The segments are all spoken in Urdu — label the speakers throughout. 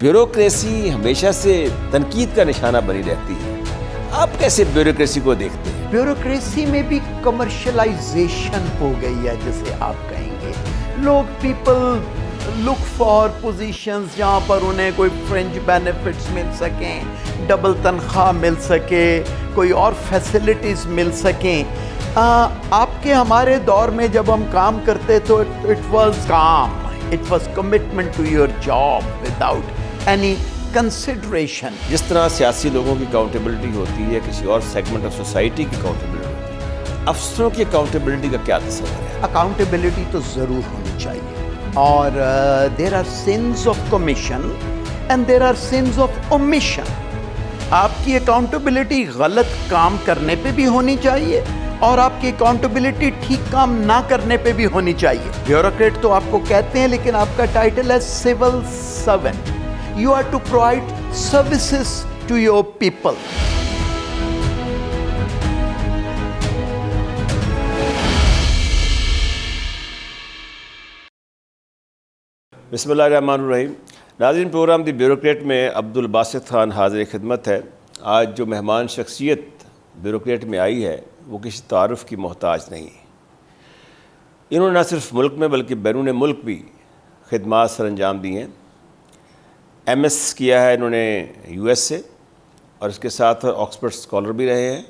Speaker 1: بیوروکریسی ہمیشہ سے تنقید کا نشانہ بنی رہتی ہے. آپ کیسے بیوروکریسی کو دیکھتے ہیں؟
Speaker 2: بیوروکریسی میں بھی کمرشلائزیشن ہو گئی ہے جسے آپ کہیں گے. لوگ پیپل لک فار پوزیشنز جہاں پر انہیں کوئی فرنج بینیفٹس مل سکیں, ڈبل تنخواہ مل سکے, کوئی اور فیسلٹیز مل سکیں. آپ کے ہمارے دور میں جب ہم کام کرتے تو اٹ واز کام, it was commitment to your job without any consideration.
Speaker 1: جس طرح سیاسی لوگوں کی اکاؤنٹیبلٹی ہوتی ہے, کسی اور سیگمنٹ آف سوسائٹی کی اکاؤنٹیبلٹی ہوتی ہے, افسروں کی اکاؤنٹیبلٹی کا کیا تصور ہے؟
Speaker 2: اکاؤنٹیبلٹی تو ضرور ہونی چاہیے, اور there are sins of commission and there are sins of omission. آپ کی اکاؤنٹیبلٹی غلط کام کرنے پہ بھی ہونی چاہیے اور آپ کی اکاؤنٹیبلٹی ٹھیک کام نہ کرنے پہ بھی ہونی چاہیے. بیوروکریٹ تو آپ کو کہتے ہیں, لیکن آپ کا ٹائٹل ہے civil servant. You are to provide services to your people.
Speaker 1: بسم اللہ الرحمن الرحیم. ناظرین, پروگرام دی بیوروکریٹ میں عبد الباسط خان حاضر خدمت ہے. آج جو مہمان شخصیت بیوروکریٹ میں آئی ہے وہ کسی تعارف کی محتاج نہیں. انہوں نے نہ صرف ملک میں بلکہ بیرون ملک بھی خدمات سر انجام دی ہیں. ایم ایس کیا ہے انہوں نے یو ایس سے, اور اس کے ساتھ آکسفورڈ اسکالر بھی رہے ہیں.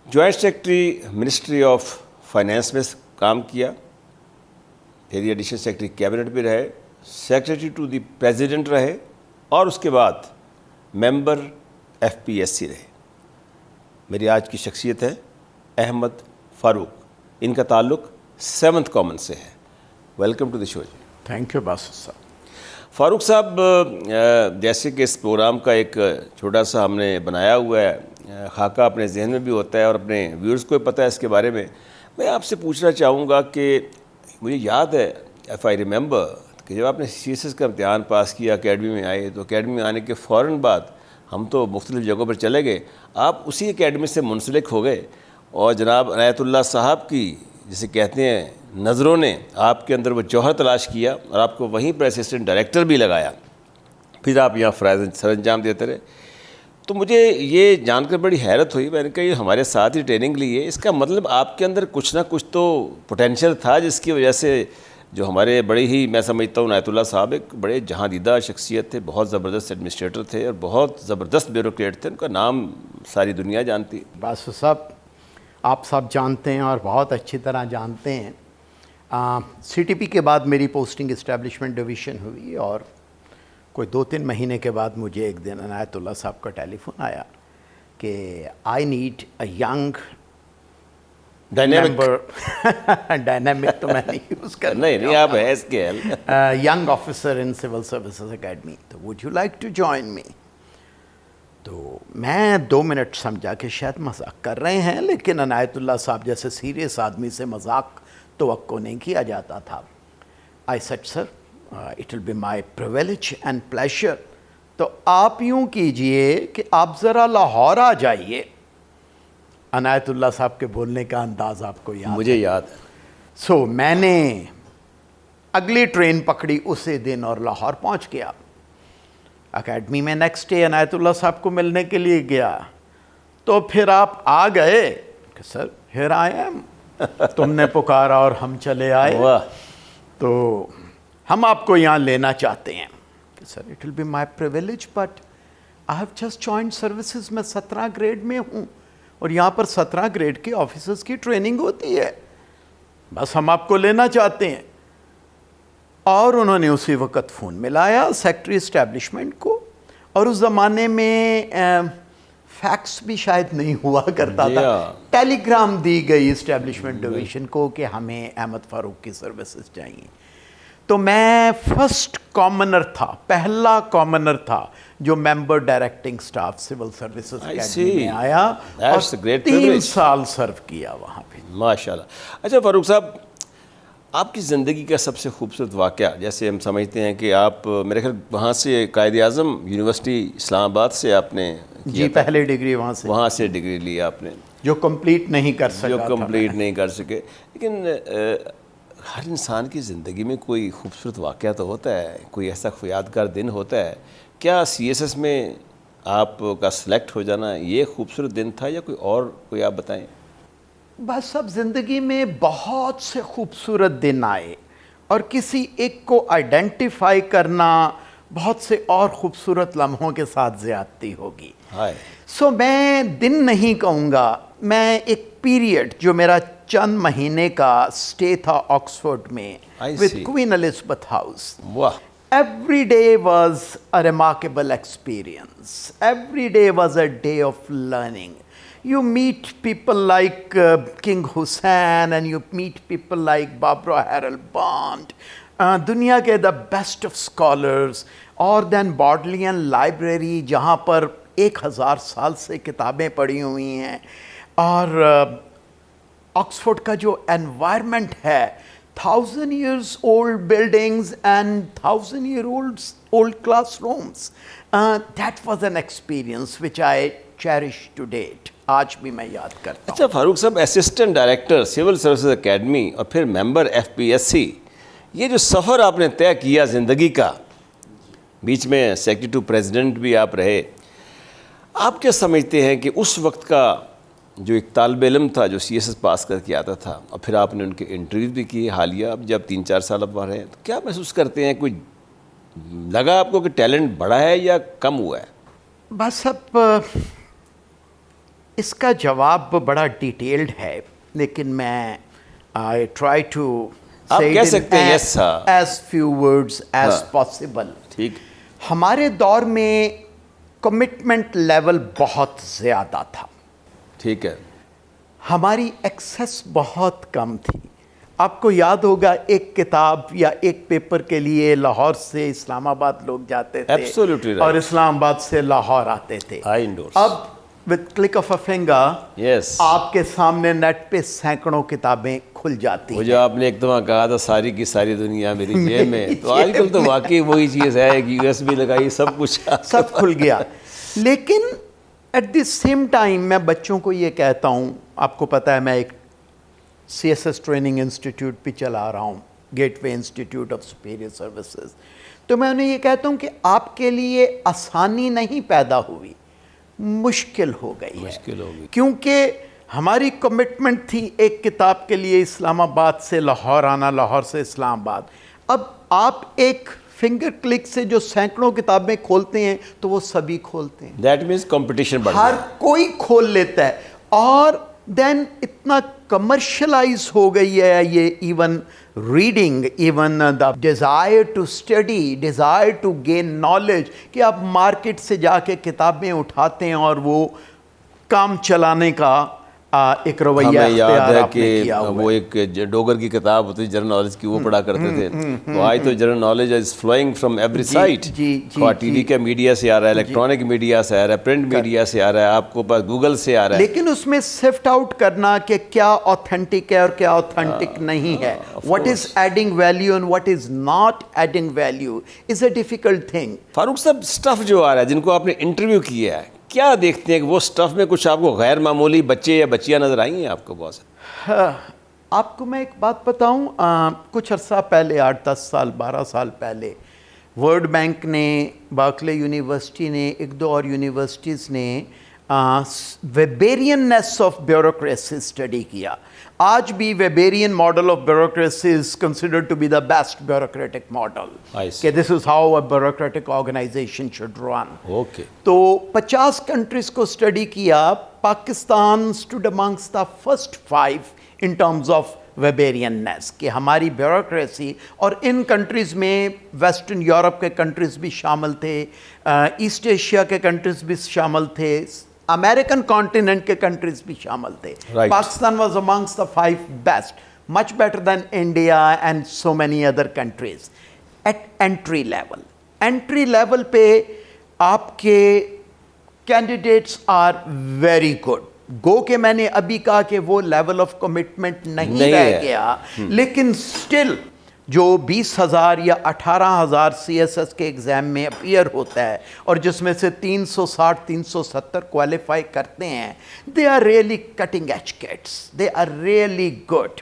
Speaker 1: Joint secretary ministry of finance میں کام کیا, پھر یہ ایڈیشنل سیکرٹری کیبنٹ بھی رہے, سیکرٹری ٹو دی پریزیڈنٹ رہے, اور اس کے بعد ممبر ایف پی ایس سی رہے. میری آج کی شخصیت ہے احمد فاروق. ان کا تعلق 7th کامن سے ہے. ویلکم ٹو دی شو جی.
Speaker 2: تھینک یو باسط صاحب.
Speaker 1: فاروق صاحب, جیسے کہ اس پروگرام کا ایک چھوٹا سا ہم نے بنایا ہوا ہے, خاکہ اپنے ذہن میں بھی ہوتا ہے اور اپنے ویورز کو بھی پتہ ہے اس کے بارے میں. میں آپ سے پوچھنا چاہوں گا کہ مجھے یاد ہے, ایف آئی ریممبر, کہ جب آپ نے سی ایس ایس کا امتحان پاس کیا, اکیڈمی میں آئے, تو اکیڈمی میں آنے کے فوراً بعد ہم تو مختلف جگہوں پر چلے گئے, آپ اسی اکیڈمی سے منسلک ہو گئے, اور جناب عنایت اللہ صاحب کی جسے کہتے ہیں نظروں نے آپ کے اندر وہ جوہر تلاش کیا اور آپ کو وہیں پر اسسٹنٹ ڈائریکٹر بھی لگایا. پھر آپ یہاں فرائض سر انجام دیتے رہے. تو مجھے یہ جان کر بڑی حیرت ہوئی. میں نے کہا یہ ہمارے ساتھ ہی ٹریننگ لی ہے, اس کا مطلب آپ کے اندر کچھ نہ کچھ تو پوٹینشیل تھا, جس کی وجہ سے جو ہمارے بڑے ہی, میں سمجھتا ہوں عنایت اللہ صاحب ایک بڑے جہاں دیدہ شخصیت تھے, بہت زبردست ایڈمنسٹریٹر تھے اور بہت زبردست بیوروکریٹ تھے. ان کا نام ساری دنیا جانتی ہے.
Speaker 2: باسط صاحب, آپ سب جانتے ہیں اور بہت اچھی طرح جانتے ہیں, سی ٹی پی کے بعد میری پوسٹنگ اسٹیبلشمنٹ ڈویژن ہوئی, اور کوئی 2-3 مہینے کے بعد مجھے ایک دن عنایت اللہ صاحب کا ٹیلی فون آیا کہ I need a young member. Dynamic تو میں نہیں یوز کرنا,
Speaker 1: نہیں آپ ہے اس کے
Speaker 2: young officer in civil services academy, تو would you like to join me. تو میں 2 منٹ سمجھا کہ شاید مذاق کر رہے ہیں, لیکن عنایت اللہ صاحب جیسے سیریس آدمی سے مذاق توقع نہیں کیا جاتا تھا. I said sir it will be my privilege and pleasure. تو آپ یوں کیجئے کہ آپ ذرا لاہور آ جائیے. عنایت اللہ صاحب کے بولنے کا انداز آپ کو یاد
Speaker 1: مجھے یاد ہے.
Speaker 2: سو میں نے اگلی ٹرین پکڑی اسی دن اور لاہور پہنچ گیا. اکیڈمی میں نیکسٹ ڈے عنایت اللہ صاحب کو ملنے کے لیے گیا, تو پھر آپ آ گئے کہ سر ہیئر آئی ایم, تم نے پکارا اور ہم چلے آئے. تو ہم آپ کو یہاں لینا چاہتے ہیں. کہ sir it will be my privilege but I have just joined services. میں 17 گریڈ میں ہوں اور یہاں پر 17 گریڈ کے آفیسرز کی ٹریننگ ہوتی ہے, بس ہم آپ کو لینا چاہتے ہیں. اور انہوں نے اسی وقت فون ملایا سیکرٹری اسٹیبلشمنٹ کو, اور اس زمانے میں فیکس بھی شاید نہیں ہوا کرتا تھا, ٹیلی گرام دی گئی اسٹیبلشمنٹ ڈویژن کو کہ ہمیں احمد فاروق کی سروسز چاہیے. تو میں فرسٹ کامنر تھا, پہلا کامنر تھا جو member directing staff civil services academy میں آیا, اور 3 سال سرو کیا وہاں پہ.
Speaker 1: ماشاءاللہ. اچھا فاروق صاحب, آپ کی زندگی کا سب سے خوبصورت واقعہ, جیسے ہم سمجھتے ہیں کہ آپ میرے خیال وہاں سے قائد اعظم یونیورسٹی اسلام آباد سے آپ نے
Speaker 2: جی پہلے ڈگری وہاں سے
Speaker 1: ڈگری لی آپ نے,
Speaker 2: جو کمپلیٹ نہیں کر سکا,
Speaker 1: نہیں کر سکے. لیکن ہر انسان کی زندگی میں کوئی خوبصورت واقعہ تو ہوتا ہے, کوئی ایسا یادگار دن ہوتا ہے. کیا CSS میں آپ کا سلیکٹ ہو جانا یہ خوبصورت دن تھا یا کوئی آپ بتائیں؟
Speaker 2: بس اب زندگی میں بہت سے خوبصورت دن آئے اور کسی ایک کو آئیڈینٹیفائی کرنا بہت سے اور خوبصورت لمحوں کے ساتھ زیادتی ہوگی. سو میں دن نہیں کہوں گا, میں ایک پیریڈ جو میرا چند مہینے کا اسٹے تھا آکسفورڈ میں with Queen Elizabeth House.
Speaker 1: واہ.
Speaker 2: Every day was a remarkable experience. Every day was a day of learning. You meet people like King Hussein and you meet people like Barbara Harrell Bond. دنیا کے the best of scholars. اور then Bodleian Library جہاں پر 1000 سال سے کتابیں پڑھی ہوئی ہیں. اور آکسفورڈ کا جو environment ہے, 1000 years old buildings and 1000 year old classrooms. That was an experience which I cherish to date. آج بھی میں یاد کرتا ہوں.
Speaker 1: اچھا فاروق صاحب, assistant director civil services academy اور پھر ممبر FPSC, یہ جو سفر آپ نے طے کیا زندگی کا, بیچ میں سیکرٹری ٹو پریزیڈنٹ بھی آپ رہے, آپ کیا سمجھتے ہیں کہ اس وقت کا جو ایک طالب علم تھا جو CSS پاس کر کے آتا تھا, اور پھر آپ نے ان کے انٹرویو بھی کیے حالیہ, اب جب 3-4 سال اب رہے ہیں, تو کیا محسوس کرتے ہیں, کوئی لگا آپ کو کہ ٹیلنٹ بڑھا ہے یا کم ہوا ہے؟
Speaker 2: بس اب اس کا جواب بڑا ڈیٹیلڈ ہے, لیکن میں I try to say it in as few words as possible.
Speaker 1: ٹھیک.
Speaker 2: ہمارے دور میں کمٹمنٹ لیول بہت زیادہ تھا.
Speaker 1: ٹھیک ہے.
Speaker 2: ہماری ایکسیس بہت کم تھی. آپ کو یاد ہوگا ایک کتاب یا ایک پیپر کے لیے لاہور سے اسلام آباد لوگ جاتے تھے اور اسلام آباد سے لاہور آتے تھے. اب with click of a finger آپ کے سامنے نیٹ پہ سینکڑوں کتابیں کھل جاتی ہیں.
Speaker 1: جو آپ نے ایک دفعہ کہا تھا ساری کی ساری دنیا میری جیب میں, تو آج کل تو واقعی وہی چیز ہے کہ USB لگائی سب کچھ
Speaker 2: سب کھل گیا. لیکن ایٹ دی سیم ٹائم میں بچوں کو یہ کہتا ہوں, آپ کو پتہ ہے میں ایک CSS ٹریننگ انسٹیٹیوٹ پہ چلا رہا ہوں, gateway institute of superior services, تو میں انہیں یہ کہتا ہوں کہ آپ کے لیے آسانی نہیں پیدا ہوئی, مشکل ہو گئی ہے, کیونکہ ہماری کمٹمنٹ تھی ایک کتاب کے لیے اسلام آباد سے لاہور آنا, لاہور سے اسلام آباد. اب آپ ایک فنگر کلک سے جو سینکڑوں کتابیں کھولتے ہیں تو وہ سبھی کھولتے ہیں.
Speaker 1: دیٹ مینس کمپٹیشن بڑھ گیا,
Speaker 2: ہر کوئی کھول لیتا ہے. اور دین اتنا کمرشلائز ہو گئی ہے یہ even reading, even the desire to study, desire to gain knowledge, کہ آپ مارکیٹ سے جا کے کتابیں اٹھاتے ہیں اور وہ کام چلانے کا ایک رویہ اختیار آپ نے کیا ہوا ہے.
Speaker 1: وہ ایک ڈوگر کی کتاب ہوتی جنرل نالج کی, وہ پڑھا کرتے تھے. تو آج تو general knowledge is flowing from every site. T V کے میڈیا سے آ رہا ہے, الیکٹرانک میڈیا سے آ رہا ہے, پرنٹ میڈیا سے آ رہا ہے, آپ کو پاس گوگل سے آ رہا ہے.
Speaker 2: لیکن اس میں سفٹ آؤٹ کرنا کہ کیا آتھینٹک ہے اور کیا آتھینٹک نہیں ہے, what is adding value and what is not adding value is a difficult thing.
Speaker 1: فاروق صاحب, اسٹف جو آ رہا ہے جن کو آپ نے انٹرویو کیا ہے, کیا دیکھتے ہیں کہ وہ سٹف میں کچھ آپ کو غیر معمولی بچے یا بچیاں نظر آئی ہیں آپ کو بہت سے؟
Speaker 2: آپ کو میں ایک بات بتاؤں, کچھ عرصہ پہلے 8-10 سال 12 سال پہلے ورلڈ بینک نے, برکلے یونیورسٹی نے, ایک دو اور یونیورسٹیز نے ویبیریننیس آف بیوروکریسی اسٹڈی کیا. آج بھی Weberian model of bureaucracy is considered to be the best bureaucratic model, کہ this is how a bureaucratic organization should run. تو 50 کنٹریز کو اسٹڈی کیا. Pakistan stood amongst the first 5 in terms of Weberianness, کہ ہماری بیوروکریسی, اور ان کنٹریز میں ویسٹرن یورپ کے کنٹریز بھی شامل تھے, ایسٹ ایشیا کے کنٹریز بھی شامل تھے, امریکن کانٹیننٹ کے کنٹریز بھی شامل تھے. Pakistan was amongst the 5 best, much better than India and so many other countries. At entry level پہ آپ کے کینڈیڈیٹس آر ویری گڈ. گو کہ میں نے ابھی کہا کہ وہ لیول آف کمٹمنٹ نہیں رہ گیا, لیکن سٹل جو 20,000 یا 18,000 CSS کے ایگزام میں اپیئر ہوتا ہے اور جس میں سے 360-370 کوالیفائی کرتے ہیں, they are really cutting edge kids, they are really good.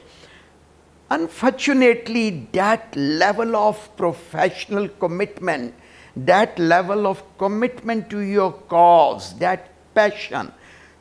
Speaker 2: Unfortunately, that level of professional commitment, that level of commitment to your cause, that passion,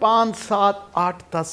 Speaker 2: 5, 7, 8, 10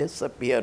Speaker 2: disappear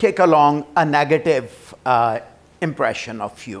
Speaker 2: take along a negative impression of you,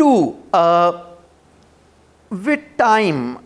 Speaker 2: 2, with time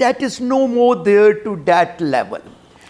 Speaker 2: that is no more there to that level.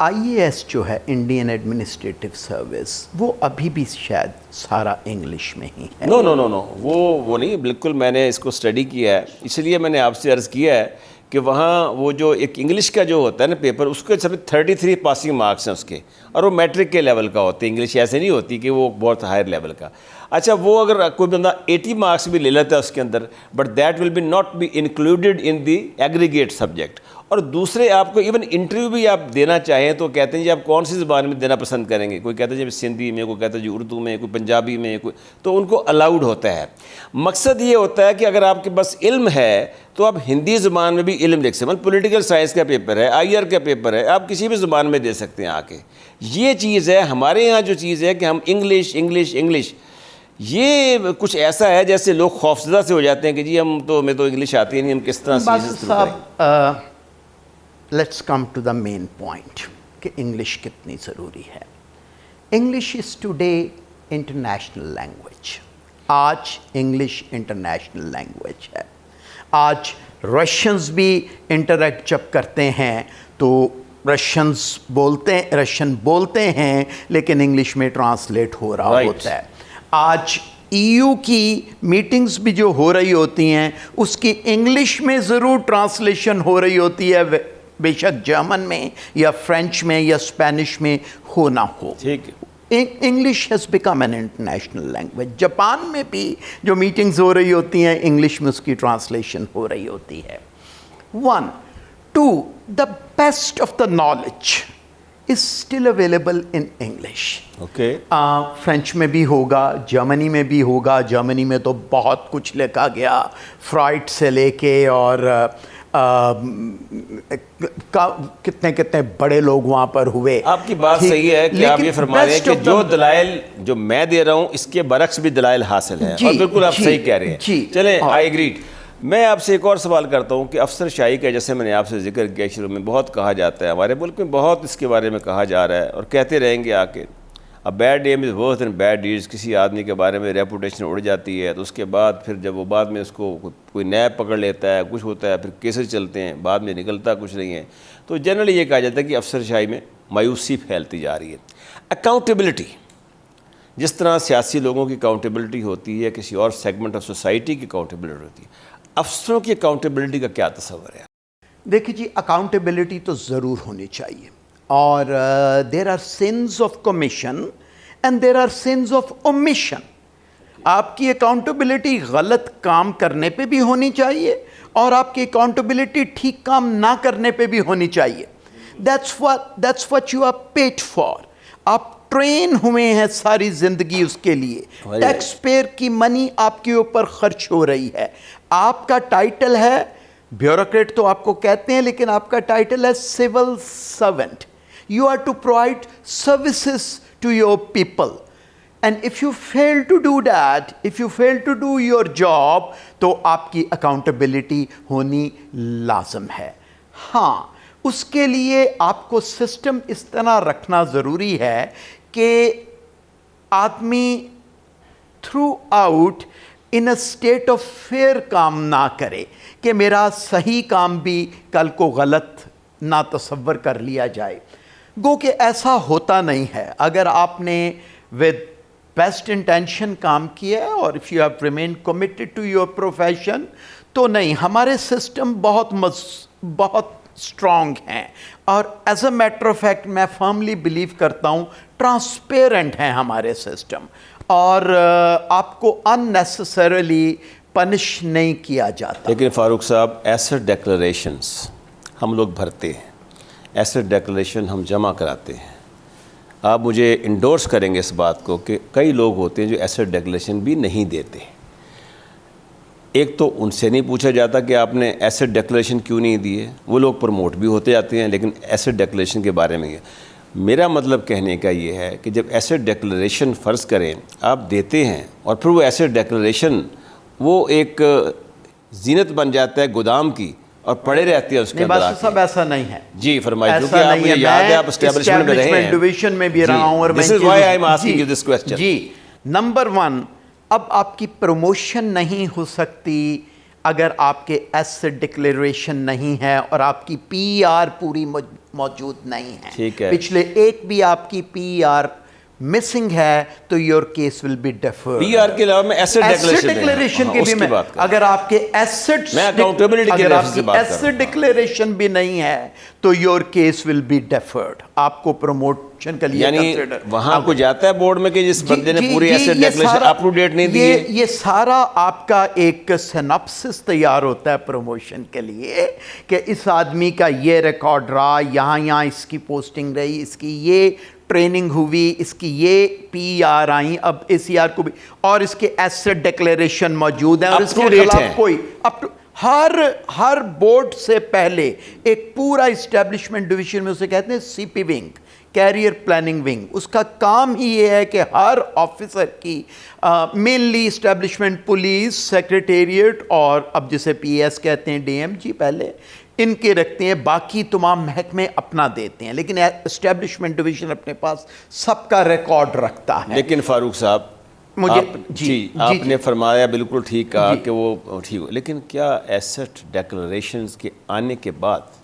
Speaker 2: IAS جو ہے انڈین ایڈمنسٹریٹو سروس وہ ابھی بھی شاید سارا انگلش میں ہی ہے.
Speaker 1: نو نو نو نو وہ نہیں، بالکل میں نے اس کو اسٹڈی کیا ہے، اس لیے میں نے آپ سے عرض کیا ہے کہ وہاں وہ جو ایک انگلش کا جو ہوتا ہے نا پیپر، اس کے صرف 33 پاسنگ مارکس ہیں اس کے، اور وہ میٹرک کے لیول کا ہوتا ہے. انگلش ایسے نہیں ہوتی کہ وہ بہت ہائر لیول کا. اچھا وہ اگر کوئی بندہ 80 مارکس بھی لے لیتا ہے اس کے اندر، but that will be not be included in the aggregate subject. اور دوسرے آپ کو ایون انٹرویو بھی آپ دینا چاہیں تو کہتے ہیں جی آپ کون سی زبان میں دینا پسند کریں گے. کوئی کہتا ہے جی سندھی میں، کوئی کہتا ہے جی اردو میں، کوئی پنجابی میں، کوئی، تو ان کو الاؤڈ ہوتا ہے. مقصد یہ ہوتا ہے کہ اگر آپ کے پاس علم ہے تو آپ ہندی زبان میں بھی علم لکھ سکتے ہیں. پولیٹیکل سائنس کا پیپر ہے، IR کا پیپر ہے، آپ کسی بھی زبان میں دے سکتے ہیں آ کے. یہ چیز ہے ہمارے یہاں جو چیز ہے کہ ہم انگلش انگلش انگلش، یہ کچھ ایسا ہے جیسے لوگ خوفزدہ سے ہو جاتے ہیں کہ جی ہمیں تو انگلش آتی نہیں، ہم کس طرح
Speaker 2: باسط صاحب let's come to the main point کہ انگلش کتنی ضروری ہے. English is today international language. آج انگلش انٹرنیشنل لینگویج ہے. آج رشینز بھی انٹریکٹ جب کرتے ہیں تو رشین بولتے ہیں لیکن انگلش میں ٹرانسلیٹ ہو رہا ہوتا ہے. آج EU کی میٹنگز بھی جو ہو رہی ہوتی ہیں اس کی انگلش میں ضرور ٹرانسلیشن ہو رہی ہوتی ہے، بے شک جرمن میں یا فرینچ میں یا اسپینش میں ہو نہ ہو.
Speaker 1: ٹھیک ہے.
Speaker 2: English has become an international language. Japan میں بھی جو میٹنگز ہو رہی ہوتی ہیں انگلش میں اس کی ٹرانسلیشن ہو رہی ہوتی ہے. 1 2 the best of the knowledge is still available in English.
Speaker 1: Okay.
Speaker 2: French میں بھی ہوگا، جرمنی میں بھی ہوگا. جرمنی میں تو بہت کچھ لکھا گیا، فرائڈ سے لے کے اور کتنے بڑے لوگ وہاں پر ہوئے.
Speaker 1: آپ کی بات صحیح ہے کہ آپ یہ فرما رہے ہیں کہ جو دلائل جو میں دے رہا ہوں اس کے برعکس بھی دلائل حاصل ہیں، اور بالکل آپ صحیح کہہ رہے ہیں. چلیں آئی ایگریڈ. میں آپ سے ایک اور سوال کرتا ہوں کہ افسر شاہی کا جیسے میں نے آپ سے ذکر کیا شروع میں، بہت کہا جاتا ہے ہمارے ملک میں، بہت اس کے بارے میں کہا جا رہا ہے اور کہتے رہیں گے آ کے. اب بیڈ نیم از ورس دین بیڈ ڈیڈز. کسی آدمی کے بارے میں ریپوٹیشن اڑ جاتی ہے تو اس کے بعد پھر جب وہ بعد میں اس کو کوئی نیب پکڑ لیتا ہے، کچھ ہوتا ہے، پھر کیسز چلتے ہیں، بعد میں نکلتا کچھ نہیں ہے. تو جنرلی یہ کہا جاتا ہے کہ افسر شاہی میں مایوسی پھیلتی جا رہی ہے. اکاؤنٹیبلٹی، جس طرح سیاسی لوگوں کی اکاؤنٹیبلٹی ہوتی ہے، کسی اور سیگمنٹ آف سوسائٹی کی اکاؤنٹیبلٹی ہوتی ہے، افسروں کی اکاؤنٹیبلٹی کا کیا تصور ہے؟
Speaker 2: دیکھیے جی، اکاؤنٹیبلٹی تو ضرور ہونی چاہیے، اور there are sins of commission and there are sins of omission. آپ کی اکاؤنٹیبلٹی غلط کام کرنے پہ بھی ہونی چاہیے اور آپ کی اکاؤنٹیبلٹی ٹھیک کام نہ کرنے پہ بھی ہونی چاہیے. That's what you are paid for. آپ ٹرین ہوئے ہیں ساری زندگی اس کے لیے. ٹیکس پیئر کی منی آپ کے اوپر خرچ ہو رہی ہے. آپ کا ٹائٹل ہے بیوروکریٹ تو آپ کو کہتے ہیں، لیکن آپ کا ٹائٹل ہے civil servant. You are to provide services to your people. And if you fail to do that, if you fail to do your job, تو آپ کی اکاؤنٹیبلٹی ہونی لازم ہے. ہاں، اس کے لیے آپ کو سسٹم اس طرح رکھنا ضروری ہے کہ آدمی throughout in a state of fear کام نہ کرے کہ میرا صحیح کام بھی کل کو غلط نہ تصور کر لیا جائے. گو کہ ایسا ہوتا نہیں ہے. اگر آپ نے ود بیسٹ انٹینشن کام کیا ہے اور if you have remain committed to your profession, تو نہیں، ہمارے سسٹم بہت اسٹرانگ ہیں. اور as a matter of fact میں فرملی بلیو کرتا ہوں ٹرانسپیرنٹ ہیں ہمارے سسٹم، اور آپ کو ان نیسسریلی پنش نہیں کیا جاتا.
Speaker 1: لیکن فاروق صاحب، ایسٹ ڈیکلریشنز ہم لوگ بھرتے ہیں، ایسٹ ڈیکلریشن ہم جمع کراتے ہیں. آپ مجھے انڈورس کریں گے اس بات کو کہ کئی لوگ ہوتے ہیں جو ایسٹ ڈیکلریشن بھی نہیں دیتے. ایک تو ان سے نہیں پوچھا جاتا کہ آپ نے ایسٹ ڈیکلریشن کیوں نہیں دیے، وہ لوگ پروموٹ بھی ہوتے جاتے ہیں، لیکن ایسٹ ڈیکلریشن کے بارے میں میرا مطلب کہنے کا یہ ہے کہ جب ایسٹ ڈیکلریشن فرض کریں آپ دیتے ہیں، اور پھر وہ ایسٹ ڈیکلریشن وہ ایک زینت بن جاتا ہے گودام کی، اور پڑے رہتے ہیں اس کے اندر.
Speaker 2: سب ایسا نہیں ہے.
Speaker 1: جی فرمائیے، کیونکہ آپ مجھے یاد ہے آپ اسٹیبلشمنٹ میں رہے ہیں.
Speaker 2: ڈویژن میں بھی رہا ہوں، اور
Speaker 1: This is why I am asking you this question.
Speaker 2: جی، نمبر 1، اب آپ کی پروموشن نہیں ہو سکتی اگر آپ کے ایسٹ ڈکلیریشن نہیں ہے اور آپ کی پی آر پوری موجود نہیں ہے,
Speaker 1: ٹھیک ہے,
Speaker 2: پچھلے ایک بھی آپ کی پی آر مسنگ ہے, تو your case will be deferred.
Speaker 1: P R کے علاوہ میں ایسٹ
Speaker 2: ڈکلیریشن کی بھی میں, اگر آپ کے ایسٹس,
Speaker 1: میں اکاؤنٹیبلٹی کے لحاظ سے بات کر رہا ہوں,
Speaker 2: ایسٹ ڈکلیریشن بھی نہیں ہے تو your case will be deferred. آپ کو پروموشن کے لیے
Speaker 1: یعنی وہاں کو جاتا ہے بورڈ میں کہ جس بندے نے پوری asset declaration up to date نہیں دی ہے,
Speaker 2: یہ سارا آپ کا ایک سینپسس تیار ہوتا ہے پروموشن کے لیے کہ اس آدمی کا یہ ریکارڈ رہا, یہاں اس کی پوسٹنگ رہی, اس کی یہ ٹریننگ ہوئی, اس کی یہ پی آر آئیں, اب اے سی آر کو بھی, اور اس کے ایسٹ ڈکلیریشن موجود ہیں, اور اس کے خلاف کوئی ہر بورڈ سے پہلے ایک پورا اسٹیبلشمنٹ ڈویژن میں اسے کہتے ہیں سی پی ونگ, کیریئر پلاننگ ونگ. اس کا کام ہی یہ ہے کہ ہر آفیسر کی مینلی اسٹیبلشمنٹ, پولیس, سیکریٹریٹ, اور اب جسے پی ایس کہتے ہیں, ڈی ایم جی پہلے ان کے رکھتے ہیں, باقی تمام محکمے اپنا دیتے ہیں, لیکن اسٹیبلشمنٹ ڈویژن اپنے پاس سب کا ریکارڈ رکھتا ہے.
Speaker 1: لیکن فاروق صاحب
Speaker 2: مجھے
Speaker 1: آپ نے فرمایا بالکل ٹھیک کہا کہ وہ ٹھیک ہو, لیکن کیا ایسٹ ڈیکلریشنز کے آنے کے بعد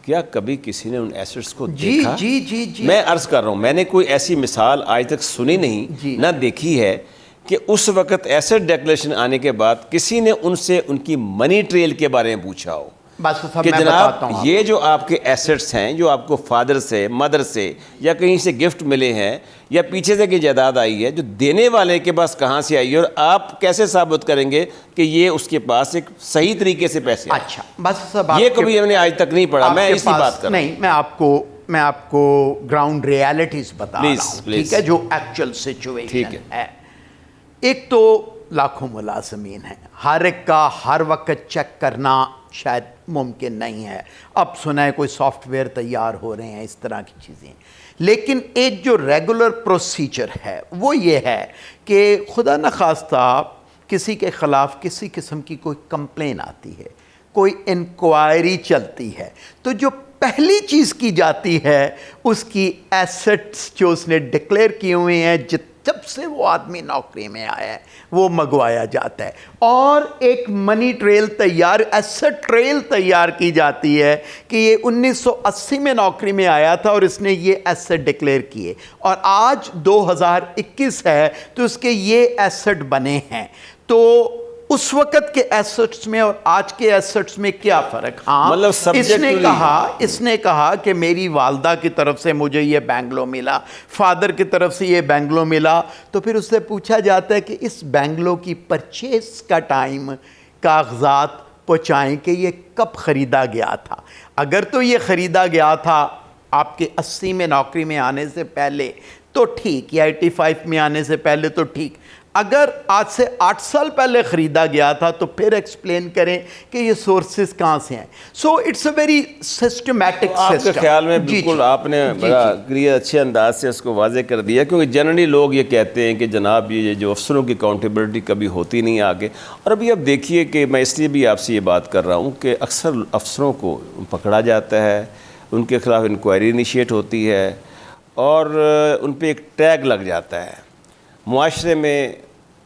Speaker 1: کیا کبھی کسی نے ان ایسٹس کو دیکھا؟
Speaker 2: جی
Speaker 1: میں عرض کر رہا ہوں, میں نے کوئی ایسی مثال آج تک سنی نہیں, نہ دیکھی ہے کہ اس وقت ایسٹ ڈیکلریشن آنے کے بعد کسی نے ان سے ان کی منی ٹریل کے بارے میں پوچھا ہو کہ جناب یہ جو آپ کے ایسٹس ہیں, جو آپ کو فادر سے, مدر سے یا کہیں سے گفٹ ملے ہیں یا پیچھے سے کہ جائیداد آئی ہے, جو دینے والے کے پاس کہاں سے آئی ہے, اور آپ کیسے ثابت کریں گے کہ یہ اس کے پاس ایک صحیح طریقے سے پیسے آئے؟
Speaker 2: اچھا, بس
Speaker 1: یہ کبھی ہم نے آج تک نہیں پڑھا, میں اسی بات کر رہا ہوں.
Speaker 2: نہیں, میں آپ کو گراؤنڈ ریالٹیز بتا رہا ہوں, ٹھیک ہے, جو ایکچوئل سچویشن ہے. ایک تو لاکھوں ملازمین ہیں, ہر ایک کا ہر وقت چیک کرنا شاید ممکن نہیں ہے. اب سنا ہے کوئی سافٹ ویئر تیار ہو رہے ہیں, اس طرح کی چیزیں, لیکن ایک جو ریگولر پروسیجر ہے وہ یہ ہے کہ خدا نخواستہ کسی کے خلاف کسی قسم کی کوئی کمپلین آتی ہے, کوئی انکوائری چلتی ہے, تو جو پہلی چیز کی جاتی ہے اس کی ایسٹس جو اس نے ڈکلیئر کیے ہوئے ہیں جب سے وہ آدمی نوکری میں آیا ہے وہ منگوایا جاتا ہے, اور ایک منی ٹریل تیار, ایسٹ ٹریل تیار کی جاتی ہے کہ یہ 1980 میں نوکری میں آیا تھا اور اس نے یہ ایسٹ ڈکلیئر کیے, اور آج 2021 ہے تو اس کے یہ ایسٹ بنے ہیں. تو اس وقت کے ایسٹس میں اور آج کے ایسٹس میں کیا فرق؟ ہاں, اس نے کہا کہ میری والدہ کی طرف سے مجھے یہ بینگلو ملا, فادر کی طرف سے یہ بینگلو ملا, تو پھر اس سے پوچھا جاتا ہے کہ اس بینگلو کی پرچیز کا ٹائم, کاغذات پہنچائیں کہ یہ کب خریدا گیا تھا. اگر تو یہ خریدا گیا تھا آپ کے 80 میں نوکری میں آنے سے پہلے تو ٹھیک, یا 85 میں آنے سے پہلے تو ٹھیک. اگر آج سے 8 سال پہلے خریدا گیا تھا تو پھر ایکسپلین کریں کہ یہ سورسز کہاں سے ہیں. So it's a very systematic system.
Speaker 1: آپ کے خیال میں بالکل آپ نے بڑا کلیئر اچھے انداز سے اس کو واضح کر دیا, کیونکہ جنرلی لوگ یہ کہتے ہیں کہ جناب یہ جو افسروں کی اکاؤنٹیبلٹی کبھی ہوتی نہیں آگے. اور ابھی اب دیکھیے کہ میں اس لیے بھی آپ سے یہ بات کر رہا ہوں کہ اکثر افسروں کو پکڑا جاتا ہے, ان کے خلاف انکوائری انیشیٹ ہوتی ہے اور ان پہ ایک ٹیگ لگ جاتا ہے. معاشرے میں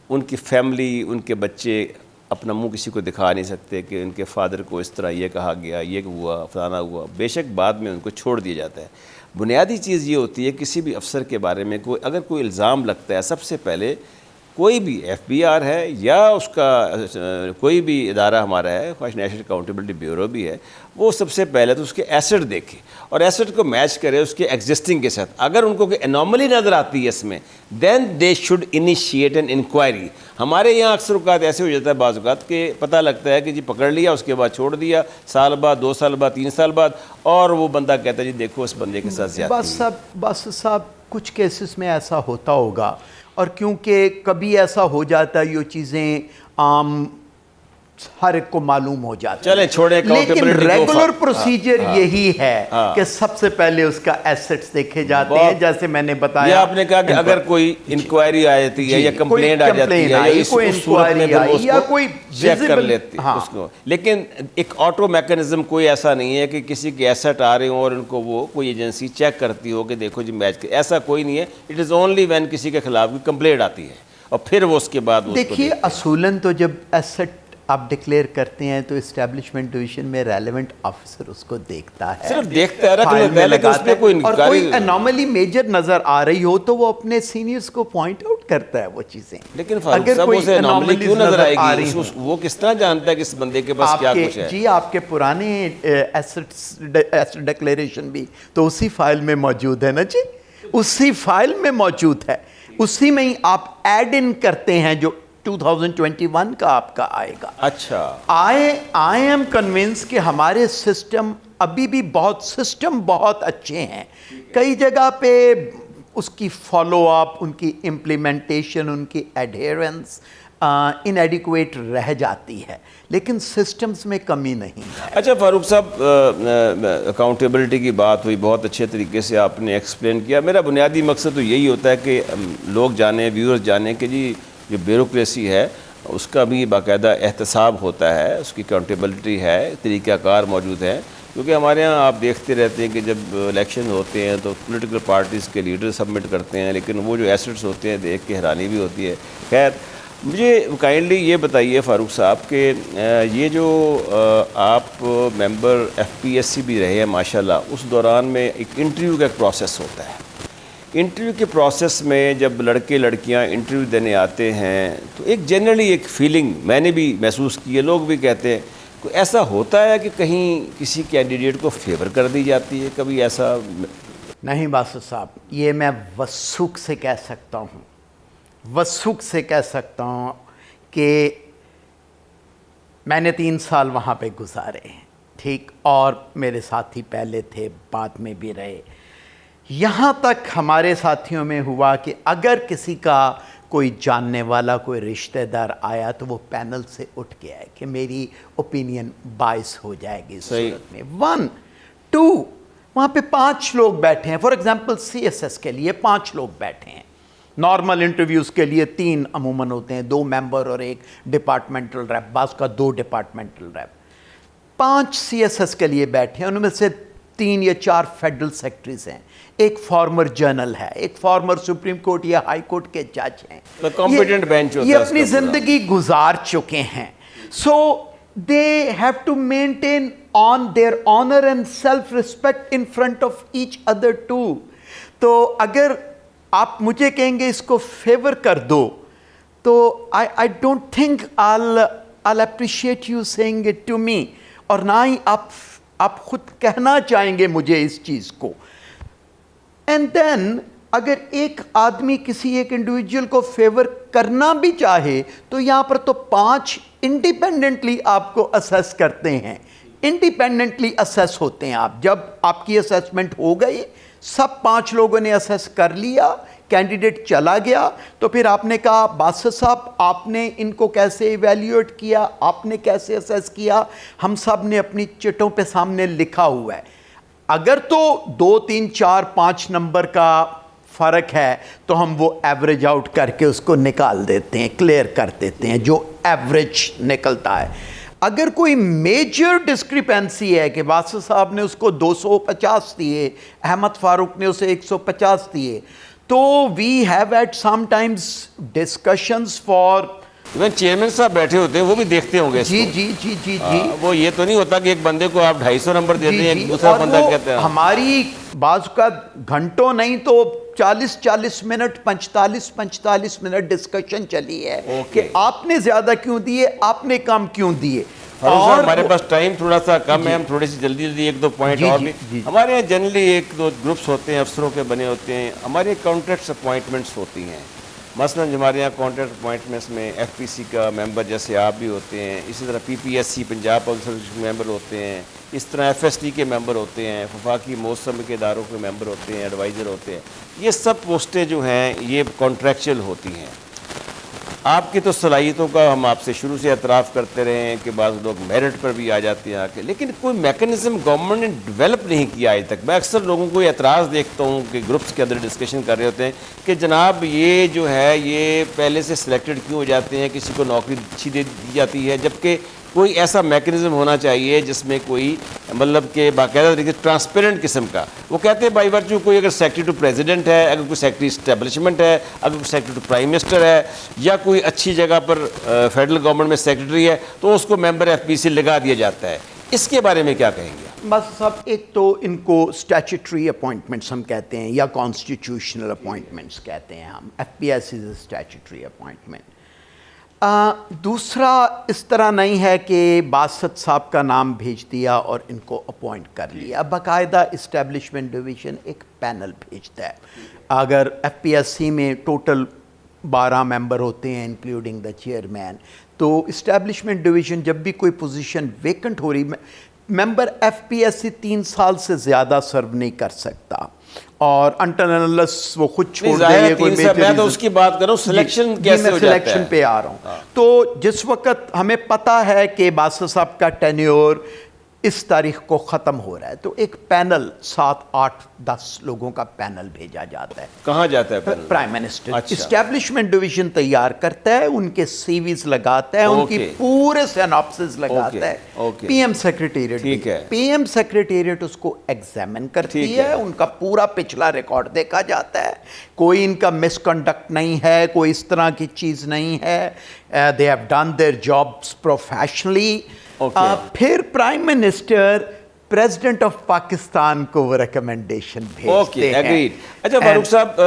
Speaker 1: ان کی فیملی, ان کے بچے اپنا منہ کسی کو دکھا نہیں سکتے کہ ان کے فادر کو اس طرح یہ کہا گیا, یہ ہوا, فلانا ہوا. بے شک بعد میں ان کو چھوڑ دیا جاتا ہے. بنیادی چیز یہ ہوتی ہے کسی بھی افسر کے بارے میں اگر کوئی الزام لگتا ہے, سب سے پہلے کوئی بھی ایف بی آر ہے یا اس کا کوئی بھی ادارہ ہمارا ہے, خواہش نیشنل اکاؤنٹیبلٹی بیورو بھی ہے, وہ سب سے پہلے تو اس کے ایسٹ دیکھے اور ایسٹ کو میچ کرے اس کے ایگزسٹنگ کے ساتھ. اگر ان کو کوئی انوملی نظر آتی ہے اس میں, then they should initiate an inquiry. ہمارے یہاں اکثر اوقات ایسے ہو جاتا ہے بعض اوقات کہ پتہ لگتا ہے کہ جی پکڑ لیا, اس کے بعد چھوڑ دیا, سال بعد, 2 سال بعد, 3 سال بعد, اور وہ بندہ کہتا ہے جی دیکھو اس بندے کے ساتھ زیادتی.
Speaker 2: بس صاحب کچھ کیسز میں ایسا ہوتا ہوگا, اور کیونکہ کبھی ایسا ہو جاتا ہے یہ چیزیں عام ہر ایک کو معلوم ہو جاتا ہے.
Speaker 1: چلیں چھوڑیں,
Speaker 2: لیکن ریگولر پروسیجر یہی ہے کہ سب سے پہلے اس کا ایسٹس دیکھے جاتے ہیں. جیسے میں نے بتایا,
Speaker 1: آپ نے کہا کہ اگر کوئی انکوائری آ جاتی ہے یا کمپلینٹ آ جاتی ہے,
Speaker 2: کوئی انکوائری آئی یا کوئی
Speaker 1: چیک کر لیتی ہے اس کو, لیکن ایک آٹو میکانزم کوئی ایسا نہیں ہے کہ کسی کے ایسٹ آ رہے ہوں اور ان کو وہ کوئی ایجنسی چیک کرتی ہو کہ دیکھو جی میچ کر, ایسا کوئی نہیں ہے. اٹ از اونلی وین کسی کے خلاف کوئی کمپلینٹ آتی ہے اور پھر وہ اس کے بعد.
Speaker 2: دیکھیے اصولاً تو جب ایسٹ آپ ڈکلیئر کرتے ہیں تو اسٹیبلشمنٹ ڈویژن میں ریلیونٹ آفیسر اس کو دیکھتا ہے,
Speaker 1: صرف دیکھتا ہے,
Speaker 2: فائل میں لگاتا ہے, اور کوئی
Speaker 1: کوئی
Speaker 2: انوملی میجر نظر آ رہی ہو تو وہ اپنے سینئرز کو پوائنٹ آؤٹ کرتا ہے وہ چیزیں.
Speaker 1: لیکن فاروق صاحب اسے انوملی کیوں نظر آئے گی؟ وہ کس طرح جانتا ہے کہ اس بندے کے پاس کیا کچھ ہے؟
Speaker 2: جی آپ کے پرانے ایسٹ ڈکلیریشن بھی تو اسی فائل میں موجود ہے نا جی, اسی فائل میں موجود ہے, اسی میں ہی آپ ایڈ ان کرتے ہیں جو 2021 کا آپ کا آئے گا.
Speaker 1: اچھا,
Speaker 2: آئی ایم کنونس کہ ہمارے سسٹم ابھی بھی بہت اچھے ہیں. کئی جگہ پہ اس کی فالو اپ, ان کی امپلیمنٹیشن, ان کی ایڈہیرنس انیڈیکویٹ رہ جاتی ہے, لیکن سسٹمز میں کمی نہیں ہے.
Speaker 1: اچھا فاروق صاحب, اکاؤنٹیبلٹی کی بات ہوئی, بہت اچھے طریقے سے آپ نے ایکسپلین کیا. میرا بنیادی مقصد تو یہی ہوتا ہے کہ لوگ جانیں, ویورز جانیں کہ جی جو بیوروکریسی ہے اس کا بھی باقاعدہ احتساب ہوتا ہے, اس کی اکاؤنٹیبلٹی ہے, طریقہ کار موجود ہے. کیونکہ ہمارے ہاں آپ دیکھتے رہتے ہیں کہ جب الیکشن ہوتے ہیں تو پولیٹیکل پارٹیز کے لیڈر سبمٹ کرتے ہیں, لیکن وہ جو ایسٹس ہوتے ہیں دیکھ کے حیرانی بھی ہوتی ہے. خیر, مجھے کائنڈلی یہ بتائیے فاروق صاحب کہ یہ جو آپ ممبر ایف پی ایس سی بھی رہے ہیں ماشاءاللہ, اس دوران میں ایک انٹرویو کا ایک پروسیس ہوتا ہے. انٹرویو کے پروسیس میں جب لڑکے لڑکیاں انٹرویو دینے آتے ہیں تو ایک جنرلی ایک فیلنگ میں نے بھی محسوس کی ہے, لوگ بھی کہتے ہیں کوئی ایسا ہوتا ہے کہ کہیں کسی کینڈیڈیٹ کو فیور کر دی جاتی ہے, کبھی ایسا؟
Speaker 2: نہیں باسط صاحب, یہ میں وثوق سے کہہ سکتا ہوں کہ میں نے 3 سال وہاں پہ گزارے, ٹھیک, اور میرے ساتھی پہلے تھے, بعد میں بھی رہے. یہاں تک ہمارے ساتھیوں میں ہوا کہ اگر کسی کا کوئی جاننے والا, کوئی رشتہ دار آیا تو وہ پینل سے اٹھ کے آئے کہ میری اوپینین باعث ہو جائے گی اس صورت میں. 1 2 وہاں پہ 5 لوگ بیٹھے ہیں, for example C S S کے لیے 5 لوگ بیٹھے ہیں. نارمل انٹرویوز کے لیے 3 عموماً ہوتے ہیں, 2 ممبر اور 1 ڈپارٹمنٹل ریپ, بعض کا 2 departmental rep. 5 C S S کے لیے بیٹھے ہیں, ان میں سے 3 یا 4 فیڈرل سیکرٹریز ہیں, ایک فارمر جنرل ہے, ایک فارمر سپریم کورٹ یا ہائی کورٹ کے جج ہیں.
Speaker 1: کمپیٹنٹ بینچ ہوتا ہے,
Speaker 2: یہ اپنی زندگی گزار چکے ہیں. سو they have to maintain on their honor and self respect in front of each other too. تو اگر آپ مجھے کہیں گے اس کو فیور کر دو تو I don't think I'll appreciate you saying it to me, اور نہ ہی آپ خود کہنا چاہیں گے مجھے اس چیز کو. اینڈ دین اگر ایک آدمی کسی ایک انڈیویجول کو فیور کرنا بھی چاہے تو یہاں پر تو 5 انڈیپینڈنٹلی آپ کو اسیس کرتے ہیں, انڈیپینڈنٹلی اسیس ہوتے ہیں آپ. جب آپ کی اسیسمنٹ ہو گئی, سب 5 لوگوں نے اسیس کر لیا, کینڈیڈیٹ چلا گیا, تو پھر آپ نے کہا باسط صاحب آپ نے ان کو کیسے ایویلیویٹ کیا, آپ نے کیسے اسیس کیا, ہم سب نے اپنی چٹوں پہ سامنے لکھا ہوا ہے. اگر تو 2 3 4 5 نمبر کا فرق ہے تو ہم وہ ایوریج آؤٹ کر کے اس کو نکال دیتے ہیں, کلیئر کر دیتے ہیں جو ایوریج نکلتا ہے. اگر کوئی میجر ڈسکریپنسی ہے کہ باسط صاحب نے اس کو 250 دیے, احمد فاروق نے اسے 150 دیے, تو we have at some times discussions for
Speaker 1: chairman صاحب بیٹھے ہوتے ہیں, وہ بھی دیکھتے ہوں گے.
Speaker 2: جی
Speaker 1: وہ یہ تو نہیں ہوتا کہ ایک بندے کو آپ 250 نمبر دیتے ہیں, ایک دوسرا بندہ کہتے ہیں.
Speaker 2: ہماری بعض کا گھنٹوں نہیں تو 40 منٹ 45 منٹ ڈسکشن چلی ہے کہ آپ نے زیادہ کیوں دیے, آپ نے کم کیوں دیے.
Speaker 1: اور ہمارے پاس ٹائم تھوڑا سا کم ہے, ہم تھوڑی سی جلدی 1-2 پوائنٹ اور بھی. ہمارے یہاں جنرلی 1-2 گروپس ہوتے ہیں, افسروں کے بنے ہوتے ہیں. ہمارے کانٹریکٹس اپوائنٹمنٹس ہوتی ہیں. مثلا ہمارے یہاں کانٹریکٹ اپوائنٹمنٹس میں ایف پی سی کا ممبر جیسے آپ بھی ہوتے ہیں, اسی طرح P P S C Punjab public service کے ممبر ہوتے ہیں, اس طرح ایف ایس ٹی کے ممبر ہوتے ہیں, وفاقی موسم کے اداروں کے ممبر ہوتے ہیں, ایڈوائزر ہوتے ہیں. یہ سب پوسٹیں جو ہیں یہ کانٹریکچوئل ہوتی ہیں. آپ کی تو صلاحیتوں کا ہم آپ سے شروع سے اعتراف کرتے رہے ہیں کہ بعض لوگ میرٹ پر بھی آ جاتے ہیں آ کے, لیکن کوئی میکنزم گورنمنٹ نے ڈیولپ نہیں کیا آج تک. میں اکثر لوگوں کو اعتراض دیکھتا ہوں کہ گروپس کے اندر ڈسکشن کر رہے ہوتے ہیں کہ جناب یہ جو ہے یہ پہلے سے سلیکٹڈ کیوں ہو جاتے ہیں, کسی کو نوکری اچھی دے دی جاتی ہے, جبکہ کوئی ایسا میکنزم ہونا چاہیے جس میں کوئی مطلب کہ باقاعدہ طریقے ٹرانسپیرنٹ قسم کا. وہ کہتے ہیں بائی ورچو کوئی اگر سیکرٹری ٹو پریزیڈنٹ ہے, اگر کوئی سیکرٹری اسٹیبلشمنٹ ہے, اگر کوئی سیکرٹری ٹو پرائم منسٹر ہے, یا کوئی اچھی جگہ پر فیڈرل گورنمنٹ میں سیکرٹری ہے, تو اس کو ممبر ایف پی سی لگا دیا جاتا ہے. اس کے بارے میں کیا کہیں گے؟
Speaker 2: بس صاحب, ایک تو ان کو اسٹیچوٹری اپوائنٹمنٹس ہم کہتے ہیں یا کانسٹیٹیوشنل اپوائنٹمنٹس کہتے ہیں ہم. F P S is a statutory appointment. دوسرا اس طرح نہیں ہے کہ باسط صاحب کا نام بھیج دیا اور ان کو اپوائنٹ کر لیا. باقاعدہ اسٹیبلشمنٹ ڈویژن ایک پینل بھیجتا ہے. اگر ایف پی ایس سی میں ٹوٹل 12 ممبر ہوتے ہیں انکلوڈنگ دا چیئرمین, تو اسٹیبلشمنٹ ڈویژن جب بھی کوئی پوزیشن ویکنٹ ہو رہی, ممبر ایف پی ایس سی 3 سال سے زیادہ سرو نہیں کر سکتا, اور انٹل انلس وہ خود چھوڑ دیں کوئی میجر.
Speaker 1: میں تو اس کی بات کر رہا ہوں سلیکشن کیسے ہو جاتا ہے.
Speaker 2: سلیکشن پہ آ رہا ہوں. تو جس وقت ہمیں پتہ ہے کہ باسط صاحب کا ٹینیور اس تاریخ کو ختم ہو رہا ہے, تو ایک پینل 7, 8, 10 لوگوں کا پینل بھیجا جاتا ہے.
Speaker 1: کہاں جاتا ہے panel?
Speaker 2: Prime minister. Establishment division تیار کرتا ہے, ان کے سی ویز لگاتا ہے, ان کی پورے سیناپسز لگاتا ہے. P M secretariat, P M secretariat اس کو ایگزامن کرتی ہے, ان کا پورا پچھلا ریکارڈ دیکھا جاتا ہے, کوئی ان کا مس کنڈکٹ نہیں ہے, کوئی اس طرح کی چیز نہیں ہے. They have done their jobs professionally. پھر prime minister president of Pakistan کو وہ ریکمنڈیشن بھیجتے ہیں.
Speaker 1: ایگریڈ. اچھا فاروق صاحب,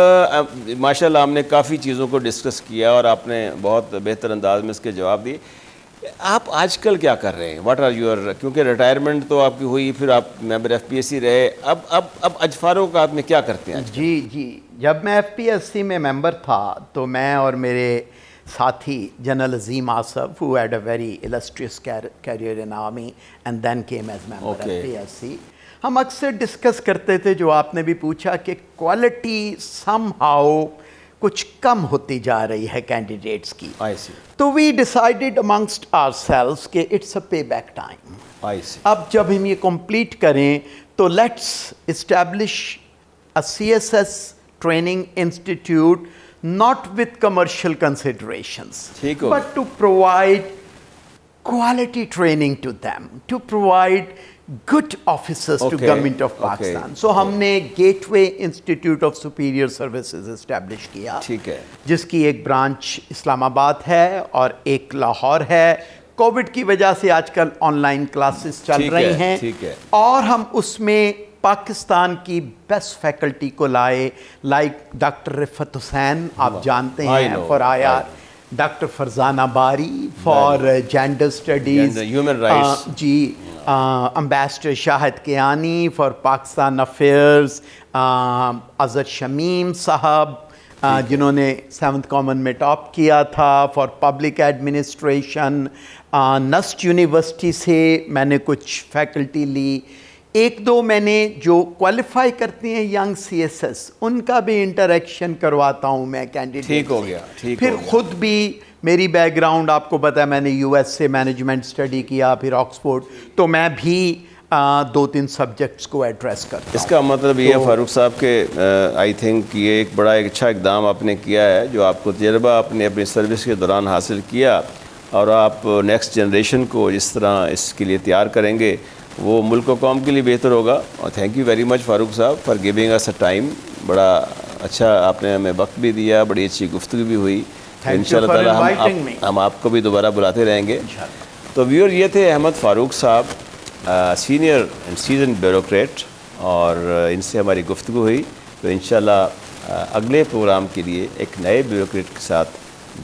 Speaker 1: ماشاءاللہ ہم نے کافی چیزوں کو ڈسکس کیا اور آپ نے بہت بہتر انداز میں اس کے جواب دیے. آپ آج کل کیا کر رہے ہیں؟ واٹ آر یور, کیونکہ ریٹائرمنٹ تو آپ کی ہوئی, پھر آپ ممبر ایف پی ایس سی رہے, اب اجفاروں کا آپ میں کیا کرتے ہیں؟
Speaker 2: جی, جب میں ایف پی ایس سی میں ممبر تھا تو میں اور میرے ساتھی general Azeem Asif, who had a very illustrious career in army and then came as member of FPSC, ہم اکثر ڈسکس کرتے تھے جو آپ نے بھی پوچھا کہ کوالٹی سم ہاؤ کچھ کم ہوتی جا رہی ہے کینڈیڈیٹس کی. تو we decided amongst ourselves کہ it's a payback time. اب جب ہم یہ کمپلیٹ کریں تو let's establish a C S S training institute, not with commercial considerations, but to provide quality training to them, to provide good officers to government of Pakistan. So ہم نے Gateway Institute of Superior Services establish کیا, جس کی ایک برانچ اسلام آباد ہے اور ایک لاہور ہے. کووڈ کی وجہ سے آج کل آن لائن کلاسز چل رہی ہیں, اور ہم اس میں پاکستان کی بیسٹ فیکلٹی کو لائے, لائک ڈاکٹر رفعت حسین آپ جانتے ہیں for I R, doctor Farzana Bari for gender studies, human rights, جی, ambassador Shahid Kiani for Pakistan affairs, Azhar Shamim صاحب جنہوں نے 7th کامن میں ٹاپ کیا تھا for public administration. NUST university سے میں نے کچھ فیکلٹی لی. 1-2 میں نے جو کوالیفائی کرتے ہیں ینگ سی ایس ایس, ان کا بھی انٹریکشن کرواتا ہوں میں کینڈیڈیٹ.
Speaker 1: ٹھیک ہو گیا.
Speaker 2: پھر خود بھی میری بیک گراؤنڈ آپ کو پتہ ہے, میں نے یو ایس سے مینجمنٹ اسٹڈی کیا, پھر آکسفورڈ, تو میں بھی 2-3 سبجیکٹس کو ایڈریس کرتا ہوں.
Speaker 1: اس کا مطلب یہ ہے فاروق صاحب کہ آئی تھنک یہ ایک بڑا اچھا اقدام آپ نے کیا ہے, جو آپ کو تجربہ آپ نے اپنی سروس کے دوران حاصل کیا, اور آپ نیکسٹ جنریشن کو جس طرح اس کے لیے تیار کریں گے وہ ملک و قوم کے لیے بہتر ہوگا. اور thank you very much Farooq صاحب for giving us a time. بڑا اچھا آپ نے ہمیں وقت بھی دیا, بڑی اچھی گفتگو بھی ہوئی. ان شاء اللہ تعالیٰ ہم آپ کو بھی دوبارہ بلاتے رہیں گے. تو ویور یہ تھے احمد فاروق صاحب, سینئر اینڈ سیزن بیوروکریٹ, اور ان سے ہماری گفتگو ہوئی. تو انشاءاللہ اگلے پروگرام کے لیے ایک نئے بیوروکریٹ کے ساتھ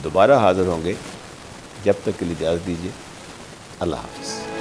Speaker 1: دوبارہ حاضر ہوں گے. جب تک کے لیے اجازت دیجیے. اللہ حافظ.